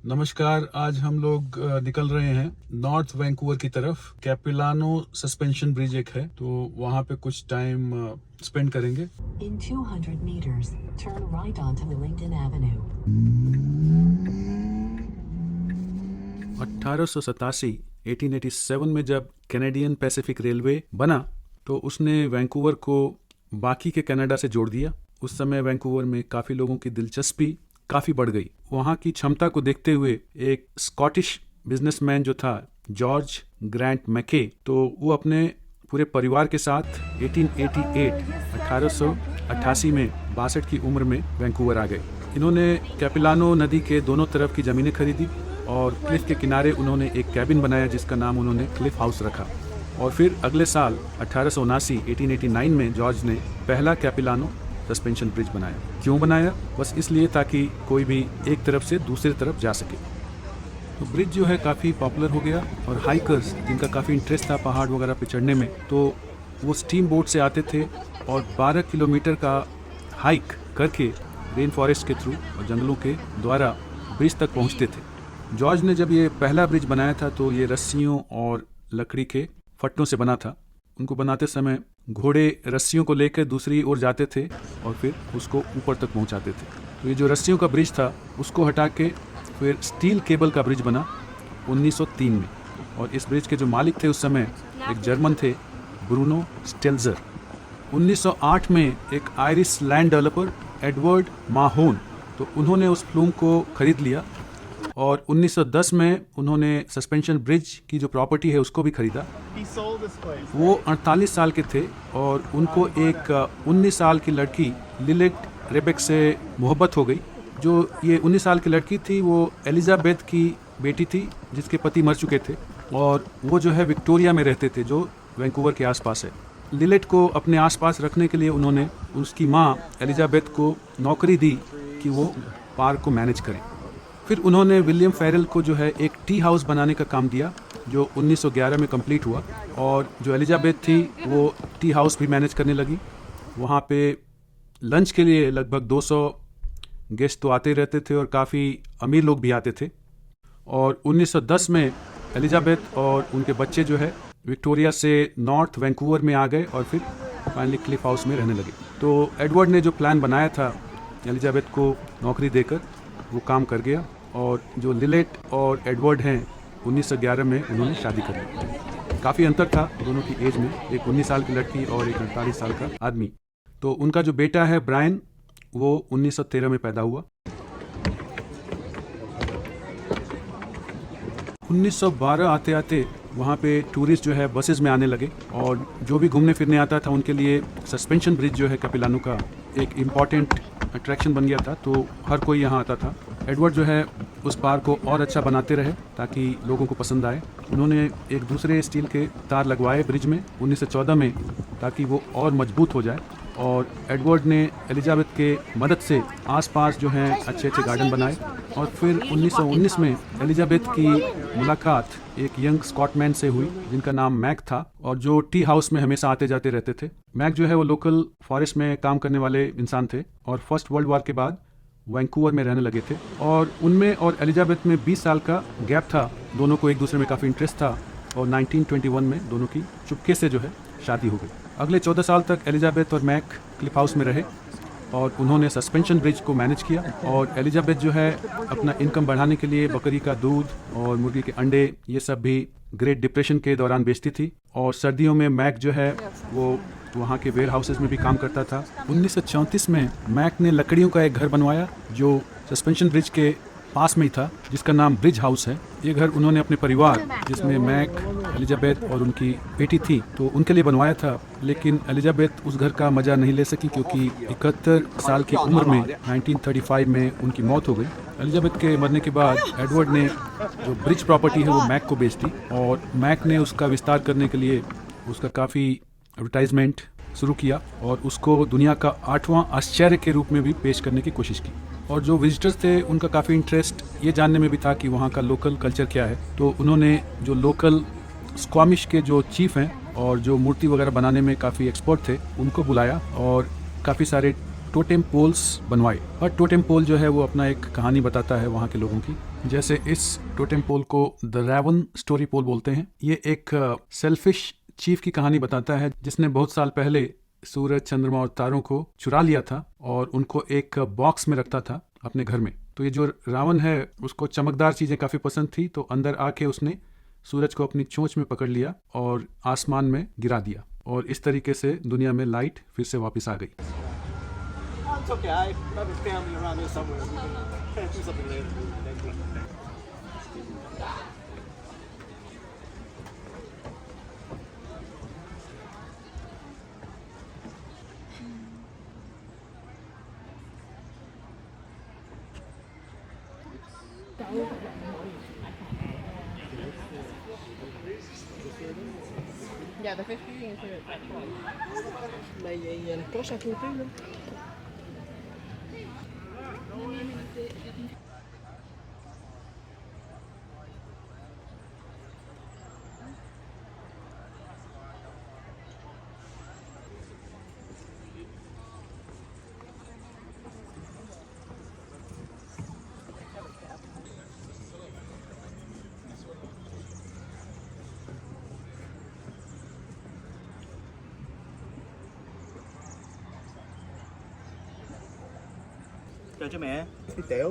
नमस्कार। आज हम लोग निकल रहे हैं नॉर्थ वैंकूवर की तरफ। कैपिलानो सस्पेंशन ब्रिज एक है, तो वहाँ पे कुछ टाइम स्पेंड करेंगे। In 200 meters, turn right onto Millington Avenue. 1887 में जब कैनेडियन पैसिफिक रेलवे बना तो उसने वैंकूवर को बाकी के कनाडा से जोड़ दिया। उस समय वैंकूवर में काफ़ी लोगों की दिलचस्पी काफ़ी बढ़ गई। वहाँ की क्षमता को देखते हुए एक स्कॉटिश बिजनेसमैन जो था जॉर्ज ग्रैंट मैके, तो वो अपने पूरे परिवार के साथ 1888 में 62 की उम्र में वैंकूवर आ गए। इन्होंने कैपिलानो नदी के दोनों तरफ की ज़मीनें खरीदी और क्लिफ के किनारे उन्होंने एक कैबिन बनाया जिसका नाम उन्होंने क्लिफ हाउस रखा। और फिर अगले साल 1889 में जॉर्ज ने पहला कैपिलानो सस्पेंशन ब्रिज बनाया। क्यों बनाया? बस इसलिए ताकि कोई भी एक तरफ से दूसरी तरफ जा सके। तो ब्रिज जो है काफ़ी पॉपुलर हो गया और हाइकर्स जिनका काफ़ी इंटरेस्ट था पहाड़ वगैरह पे चढ़ने में, तो वो स्टीम बोट से आते थे और 12 किलोमीटर का हाइक करके रेन फॉरेस्ट के थ्रू और जंगलों के द्वारा ब्रिज तक पहुंचते थे। जॉर्ज ने जब ये पहला ब्रिज बनाया था तो ये रस्सियों और लकड़ी के फट्टों से बना था। उनको बनाते समय घोड़े रस्सियों को लेकर दूसरी ओर जाते थे और फिर उसको ऊपर तक पहुंचाते थे। तो ये जो रस्सियों का ब्रिज था उसको हटा के फिर स्टील केबल का ब्रिज बना 1903 में। और इस ब्रिज के जो मालिक थे उस समय एक जर्मन थे, ब्रूनो स्टेल्जर। 1908 में एक आयरिश लैंड डेवलपर एडवर्ड माहोन, तो उन्होंने उस फ्लूम को खरीद लिया और 1910 में उन्होंने सस्पेंशन ब्रिज की जो प्रॉपर्टी है उसको भी खरीदा। वो 48 साल के थे और उनको एक 19 साल की लड़की लिलेट रेबेक से मोहब्बत हो गई। जो ये 19 साल की लड़की थी वो एलिजाबेथ की बेटी थी जिसके पति मर चुके थे और वो जो है विक्टोरिया में रहते थे जो वैंकूवर के आसपास है। लिलेट को अपने आसपास रखने के लिए उन्होंने उसकी माँ एलिजाबेथ को नौकरी दी कि वो पार्क को मैनेज करें। फिर उन्होंने विलियम फेरल को जो है एक टी हाउस बनाने का काम दिया जो 1911 में कंप्लीट हुआ। और जो एलिजाबेथ थी वो टी हाउस भी मैनेज करने लगी। वहाँ पे लंच के लिए लगभग 200 गेस्ट तो आते रहते थे और काफ़ी अमीर लोग भी आते थे। और 1910 में एलिजाबेथ और उनके बच्चे जो है विक्टोरिया से नॉर्थ वैंकूवर में आ गए और फिर फाइनली क्लिफ हाउस में रहने लगे। तो एडवर्ड ने जो प्लान बनाया था एलिजाबेथ को नौकरी देकर वो काम कर गया और जो लिलेट और एडवर्ड हैं 1911 में उन्होंने शादी कर ली। काफ़ी अंतर था दोनों की एज में, एक 19 साल की लड़की और एक 48 साल का आदमी। तो उनका जो बेटा है ब्रायन वो 1913 में पैदा हुआ। 1912 आते आते वहाँ पे टूरिस्ट जो है बसेस में आने लगे और जो भी घूमने फिरने आता था उनके लिए सस्पेंशन ब्रिज जो है कैपिलानो का एक इम्पॉर्टेंट अट्रैक्शन बन गया था। तो हर कोई यहाँ आता था। एडवर्ड जो है उस पार्क को और अच्छा बनाते रहे ताकि लोगों को पसंद आए। उन्होंने एक दूसरे स्टील के तार लगवाए ब्रिज में 1914 में ताकि वो और मजबूत हो जाए। और एडवर्ड ने एलिजाबेथ के मदद से आसपास जो हैं अच्छे अच्छे गार्डन बनाए। और फिर 1919 में एलिजाबेथ की मुलाकात एक यंग स्कॉटमैन से हुई जिनका नाम मैक था और जो टी हाउस में हमेशा आते जाते रहते थे। मैक जो है वो लोकल फॉरेस्ट में काम करने वाले इंसान थे और फर्स्ट वर्ल्ड वॉर के बाद वैंकूवर में रहने लगे थे। और उनमें और एलिजाबेथ में 20 साल का गैप था। दोनों को एक दूसरे में काफ़ी इंटरेस्ट था और 1921 में दोनों की चुपके से जो है शादी हो गई। अगले 14 साल तक एलिजाबेथ और मैक क्लिफ हाउस में रहे और उन्होंने सस्पेंशन ब्रिज को मैनेज किया। और एलिजाबेथ जो है अपना इनकम बढ़ाने के लिए बकरी का दूध और मुर्गी के अंडे ये सब भी ग्रेट डिप्रेशन के दौरान बेचती थी। और सर्दियों में मैक जो है वो वहाँ के वेयर हाउसेस में भी काम करता था। 1934 में मैक ने लकड़ियों का एक घर बनवाया जो सस्पेंशन ब्रिज के पास में ही था जिसका नाम ब्रिज हाउस है। ये घर उन्होंने अपने परिवार जिसमें मैक, एलिजाबेथ और उनकी बेटी थी तो उनके लिए बनवाया था। लेकिन एलिजाबेथ उस घर का मज़ा नहीं ले सकी क्योंकि 71 साल की उम्र में 1935 में उनकी मौत हो गई। एलिजाबेथ के मरने के बाद एडवर्ड ने जो ब्रिज प्रॉपर्टी है वो मैक को बेच दी और मैक ने उसका विस्तार करने के लिए उसका काफ़ी एडवर्टाइजमेंट शुरू किया और उसको दुनिया का 8वां आश्चर्य के रूप में भी पेश करने की कोशिश की। और जो विजिटर्स थे उनका काफ़ी इंटरेस्ट ये जानने में भी था कि वहाँ का लोकल कल्चर क्या है। तो उन्होंने जो लोकल स्क्वामिश के जो चीफ हैं और जो मूर्ति वगैरह बनाने में काफ़ी एक्सपर्ट थे उनको बुलाया और काफ़ी सारे टोटेम पोल्स बनवाए। और टोटेम पोल जो है वो अपना एक कहानी बताता है वहाँ के लोगों की। जैसे इस टोटेम पोल को द रावण स्टोरी पोल बोलते हैं। ये एक सेल्फिश चीफ की कहानी बताता है जिसने बहुत साल पहले सूरज, चंद्रमा और तारों को चुरा लिया था और उनको एक बॉक्स में रखता था अपने घर में। तो ये जो रावण है उसको चमकदार चीज़ें काफ़ी पसंद थी, तो अंदर आके उसने सूरज को अपनी चोंच में पकड़ लिया और आसमान में गिरा दिया, और इस तरीके से दुनिया में लाइट फिर से वापस आ गई। It's okay. I have a family around here somewhere. We can do something later. Yeah, the 50 is here at 12. Mais il y a une poche à côté, là. Chào cho mẹ. Đi tiểu.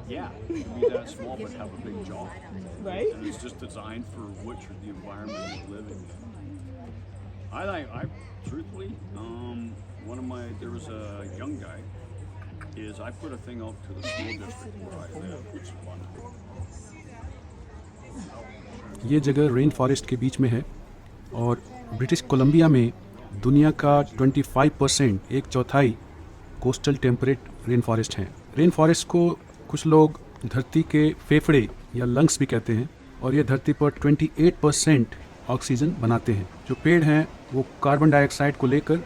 Yeah, be that small but have a big jaw. Right? And it's just designed for which are the environment you live in. I truthfully, there was a young guy, is I put a thing out to the school district where I live, which is wonderful. ये जगह rain forest के बीच में है और British Columbia में दुनिया का 25%, एक चौथाई कोस्टल टेम्परेट रेन फॉरेस्ट हैं। रेन फॉरेस्ट को कुछ लोग धरती के फेफड़े या लंग्स भी कहते हैं, और ये धरती पर 28% ऑक्सीजन बनाते हैं। जो पेड़ हैं वो कार्बन डाइऑक्साइड को लेकर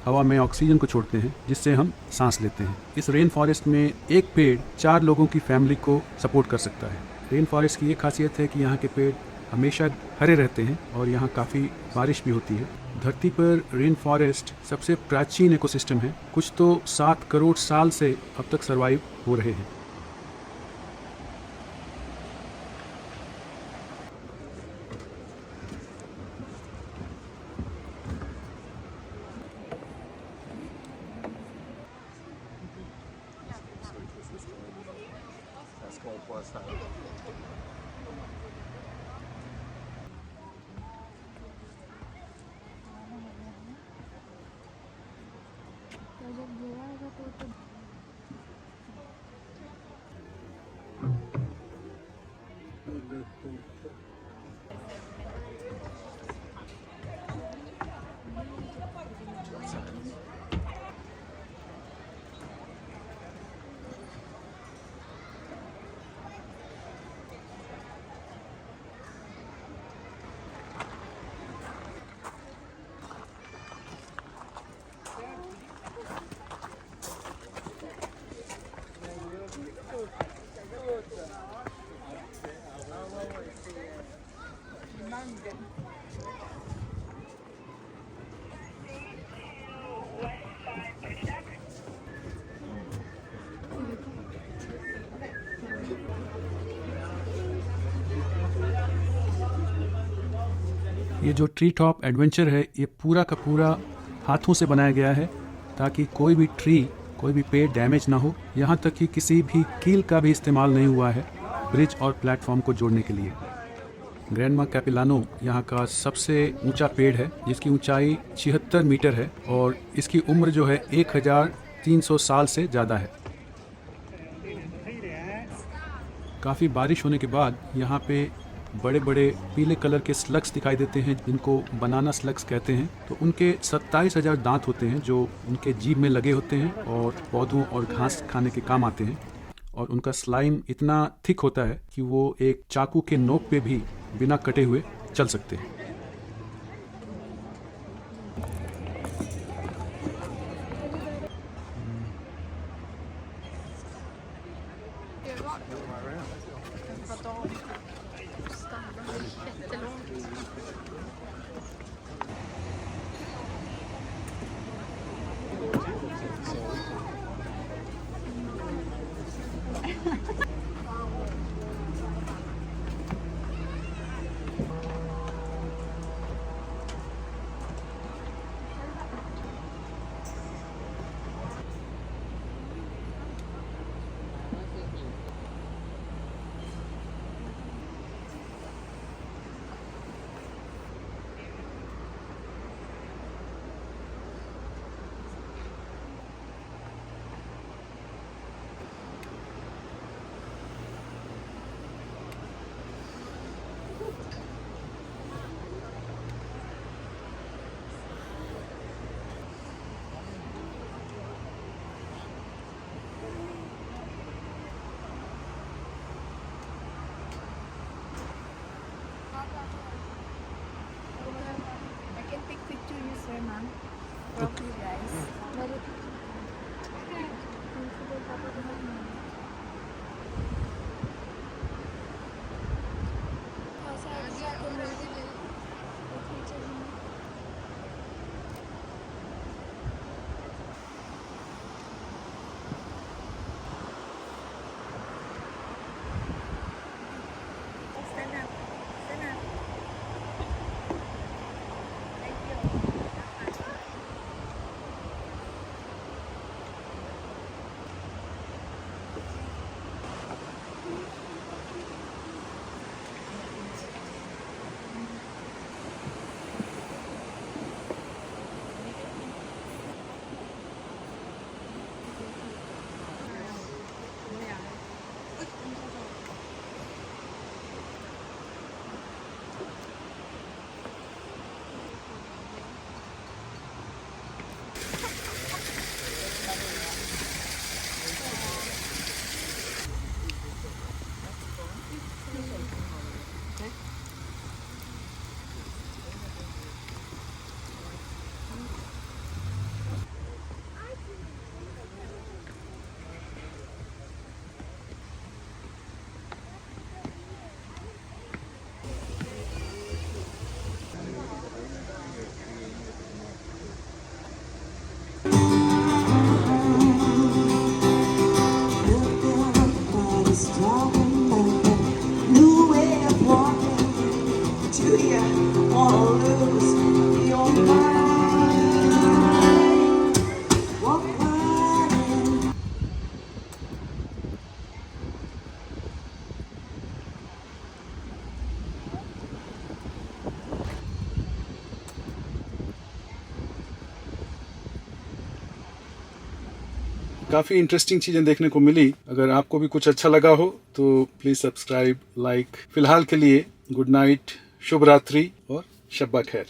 हवा में ऑक्सीजन को छोड़ते हैं, जिससे हम सांस लेते हैं। इस रेन फॉरेस्ट में एक पेड़ 4 लोगों की फैमिली को सपोर्ट कर सकता है। रेन फॉरेस्ट की ये खासियत है कि यहाँ के पेड़ हमेशा हरे रहते हैं और यहाँ काफ़ी बारिश भी होती है। धरती पर रेन फॉरेस्ट सबसे प्राचीन इकोसिस्टम है। कुछ तो 7 करोड़ साल से अब तक सर्वाइव हो रहे हैं। ये जो ट्री टॉप एडवेंचर है ये पूरा का पूरा हाथों से बनाया गया है ताकि कोई भी ट्री, कोई भी पेड़ डैमेज ना हो। यहाँ तक कि किसी भी कील का भी इस्तेमाल नहीं हुआ है ब्रिज और प्लेटफॉर्म को जोड़ने के लिए। ग्रैंडमा कैपिलानो यहाँ का सबसे ऊंचा पेड़ है जिसकी ऊंचाई 76 मीटर है और इसकी उम्र जो है 1300 साल से ज़्यादा है। काफ़ी बारिश होने के बाद यहाँ पे बड़े बड़े पीले कलर के स्लग्स दिखाई देते हैं जिनको बनाना स्लग्स कहते हैं। तो उनके 27,000 दांत होते हैं जो उनके जीभ में लगे होते हैं और पौधों और घास खाने के काम आते हैं। और उनका स्लाइम इतना थिक होता है कि वो एक चाकू के नोक पे भी बिना कटे हुए चल सकते हैं। Do you wanna lose your mind? Walk right in. काफ़ी इंटरेस्टिंग चीज़ें देखने को मिली। अगर आपको भी कुछ अच्छा लगा हो तो प्लीज़ सब्सक्राइब, लाइक। फिलहाल के लिए गुड नाइट, शुभ रात्रि और शब्बा खैर।